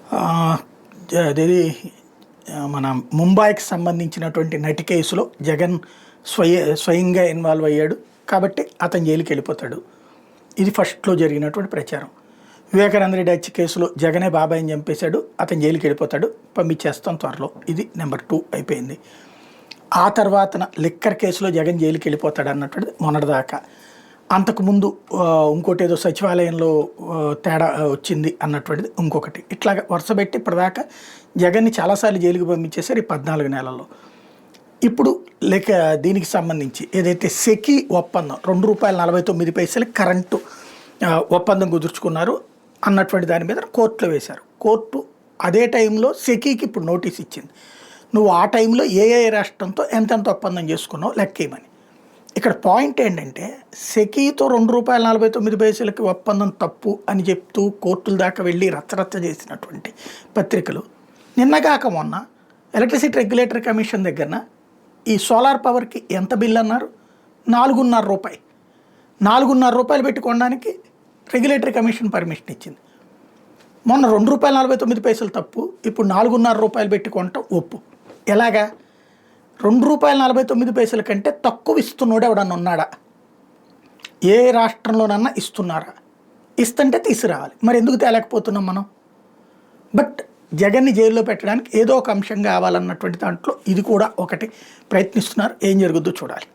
ఆహ్, అదేది మన ముంబాయికి సంబంధించినటువంటి నటి కేసులో జగన్ స్వయంగా ఇన్వాల్వ్ అయ్యాడు. కాబట్టి అతను జైలుకెళ్ళిపోతాడు. ఇది ఫస్ట్‌లో జరిగినటువంటి ప్రచారం. వివేకానంద రెడ్డి హత్య కేసులో జగనే బాబాయిని చంపేశాడు. అతను జైలుకెళ్ళిపోతాడు. పంపించేస్తాం త్వరలో. ఇది నెంబర్ 2 అయిపోయింది. ఆ తర్వాతన లిక్కర్ కేసులో జగన్ జైలుకెళ్ళిపోతాడు అన్నటువంటిది మొన్నటిదాకా. అంతకుముందు ఇంకోటేదో సచివాలయంలో తేడా వచ్చింది అన్నటువంటిది ఇంకొకటి. ఇట్లాగా వరుసపెట్టి ఇప్పటిదాకా జగన్‌ని చాలాసార్లు జైలుకి పంపించేశారు ఈ 14 నెలల్లో. ఇప్పుడు దీనికి సంబంధించి ఏదైతే సెకీ ఒప్పందం ₹2.49 కరెంటు ఒప్పందం కుదుర్చుకున్నారు అన్నటువంటి దాని మీద కోర్టులో వేశారు. కోర్టు అదే టైంలో సెకీకి ఇప్పుడు నోటీస్ ఇచ్చింది. నువ్వు ఆ టైంలో ఏ రాష్ట్రంతో ఎంతెంత ఒప్పందం చేసుకున్నావు లెక్కేయమని. ఇక్కడ పాయింట్ ఏంటంటే సెకీతో ₹2.49 ఒప్పందం తప్పు అని చెప్తూ కోర్టుల దాకా వెళ్ళి రచ్చరచ్చ చేసినటువంటి పత్రికలు నిన్నగాక మొన్న ఎలక్ట్రిసిటీ రెగ్యులేటరీ కమిషన్ దగ్గరన ఈ సోలార్ పవర్కి ఎంత బిల్ అన్నారు? ₹4.5. ₹4.5 పెట్టి కొనడానికి రెగ్యులేటరీ కమిషన్ పర్మిషన్ ఇచ్చింది. మొన్న ₹2.49 తప్పు, ఇప్పుడు ₹4.5 పెట్టి కొనటం ఒప్పు. ఎలాగా? ₹2.49 కంటే తక్కువ ఇస్తున్నాడు ఎవడన్నా ఉన్నాడా? ఏ రాష్ట్రంలోనన్నా ఇస్తున్నారా? ఇస్తుంటే తీసుకురావాలి. మరి ఎందుకు తేలేకపోతున్నాం మనం? బట్ జగన్ని జైల్లో పెట్టడానికి ఏదో ఒక అంశం కావాలన్నటువంటి దాంట్లో ఇది కూడా ఒకటి ప్రయత్నిస్తున్నారు. ఏం జరుగుద్దో చూడాలి.